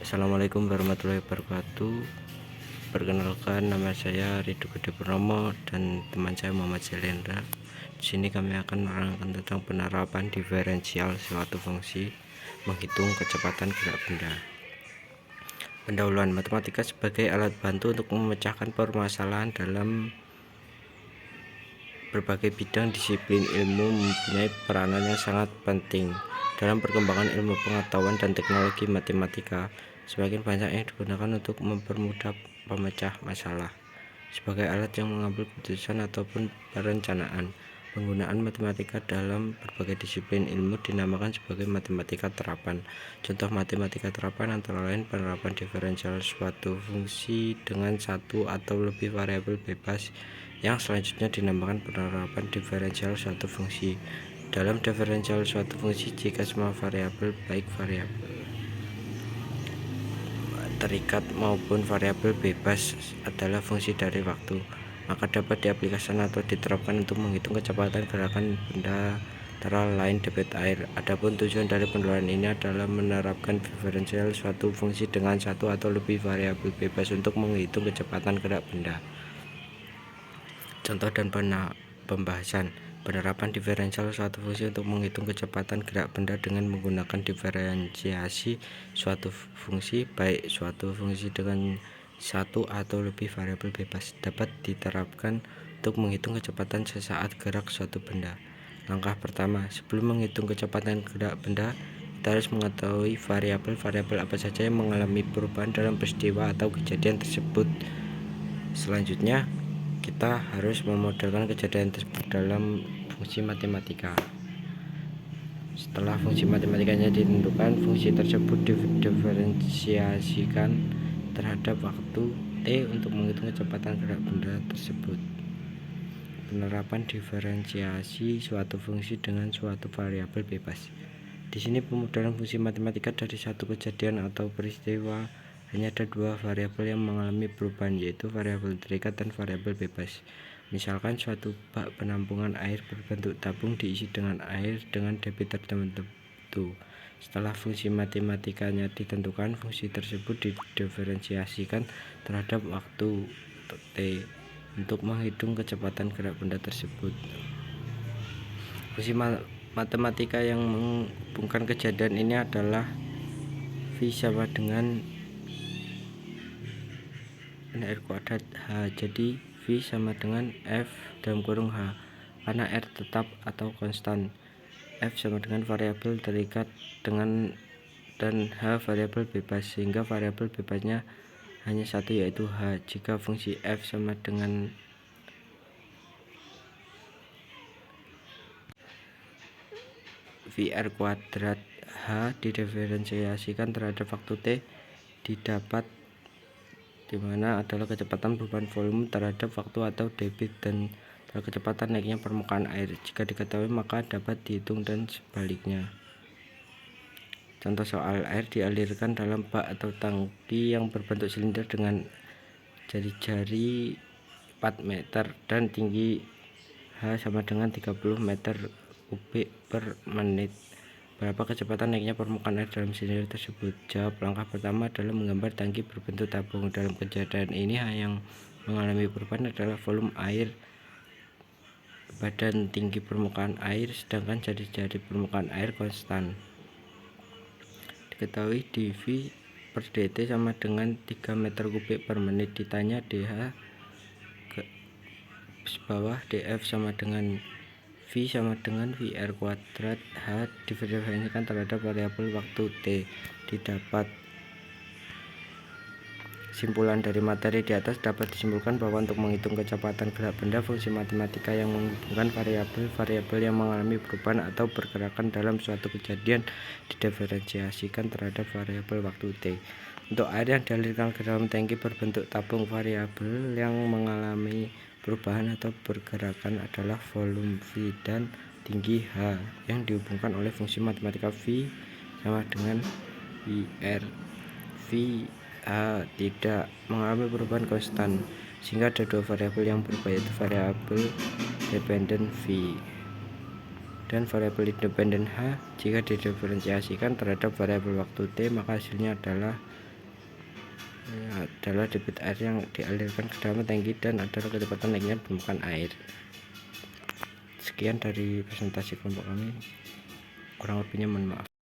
Assalamualaikum warahmatullahi wabarakatuh. Perkenalkan, nama saya Ridho Gede Purnomo dan teman saya Muhammad Zelendra. Di sini kami akan menerangkan tentang penerapan diferensial suatu fungsi menghitung kecepatan gerak benda. Pendahuluan matematika sebagai alat bantu untuk memecahkan permasalahan dalam berbagai bidang disiplin ilmu mempunyai peranan yang sangat penting dalam perkembangan ilmu pengetahuan dan teknologi matematika. Sebagian banyak yang digunakan untuk mempermudah pemecah masalah sebagai alat yang mengambil keputusan ataupun perencanaan. Penggunaan matematika dalam berbagai disiplin ilmu dinamakan sebagai matematika terapan. Contoh matematika terapan antara lain penerapan diferensial suatu fungsi dengan satu atau lebih variabel bebas, yang selanjutnya dinamakan penerapan diferensial suatu fungsi. Dalam diferensial suatu fungsi, jika semua variabel baik variabel terikat maupun variabel bebas adalah fungsi dari waktu, maka dapat diaplikasikan atau diterapkan untuk menghitung kecepatan gerakan benda antara lain debit air. Adapun tujuan dari penerapan ini adalah menerapkan diferensial suatu fungsi dengan satu atau lebih variabel bebas untuk menghitung kecepatan gerak benda. Contoh dan pembahasan penerapan diferensial suatu fungsi untuk menghitung kecepatan gerak benda dengan menggunakan diferensiasi suatu fungsi, baik suatu fungsi dengan satu atau lebih variabel bebas, dapat diterapkan untuk menghitung kecepatan sesaat gerak suatu benda. Langkah pertama, sebelum menghitung kecepatan gerak benda, kita harus mengetahui variabel-variabel apa saja yang mengalami perubahan dalam peristiwa atau kejadian tersebut. Selanjutnya, kita harus memodelkan kejadian tersebut dalam fungsi matematika. Setelah fungsi matematikanya ditentukan, fungsi tersebut diferensiasikan terhadap waktu T untuk menghitung kecepatan gerak benda tersebut. Penerapan diferensiasi suatu fungsi dengan suatu variabel bebas. Di sini pemodelan fungsi matematika dari satu kejadian atau peristiwa hanya ada dua variabel yang mengalami perubahan, yaitu variabel terikat dan variabel bebas. Misalkan suatu bak penampungan air berbentuk tabung diisi dengan air dengan debit tertentu. Setelah fungsi matematikanya ditentukan, fungsi tersebut didiferensiasikan terhadap waktu T untuk menghitung kecepatan gerak benda tersebut. Fungsi matematika yang menghubungkan kejadian ini adalah V sama dengan R kuadrat H. Jadi V sama dengan F dalam kurung H, karena R tetap atau konstan. F sama dengan variabel terikat dengan dan H variabel bebas, sehingga variabel bebasnya hanya satu, yaitu H. Jika fungsi F sama dengan VR kuadrat H didiferensiasikan terhadap waktu T, didapat dimana adalah kecepatan perubahan volume terhadap waktu atau debit dan kecepatan naiknya permukaan air. Jika diketahui maka dapat dihitung dan sebaliknya. Contoh soal: air dialirkan dalam bak atau tangki yang berbentuk silinder dengan jari-jari 4 meter dan tinggi H sama dengan 30 meter kubik per menit. Berapa kecepatan naiknya permukaan air dalam silinder tersebut? Jawab. Langkah pertama adalah menggambar tangki berbentuk tabung. Dalam kejadian ini yang mengalami perubahan adalah volume air, badan tinggi permukaan air, sedangkan jari-jari permukaan air konstan. Diketahui dV per dt sama dengan 3 meter kubik per menit. Ditanya dH ke bawah, dF sama dengan V sama dengan VR kuadrat H diferensiasikan terhadap variabel waktu T, didapat. Simpulan dari materi di atas dapat disimpulkan bahwa untuk menghitung kecepatan gerak benda, fungsi matematika yang menghubungkan variabel-variabel yang mengalami perubahan atau pergerakan dalam suatu kejadian didiferensiasikan terhadap variabel waktu T. Untuk air yang dialirkan ke dalam tangki berbentuk tabung, variabel yang mengalami perubahan atau pergerakan adalah volume V dan tinggi H yang dihubungkan oleh fungsi matematika V sama dengan VR. V H tidak mengalami perubahan konstan, sehingga ada dua variabel yang berubah, yaitu variabel dependen V dan variabel independen H. Jika didiferensiasikan terhadap variabel waktu T, maka hasilnya adalah adalah debit air yang dialirkan ke dalam tangki dan adalah kecepatan naiknya permukaan air. Sekian dari presentasi kelompok kami, kurang lebihnya mohon maaf.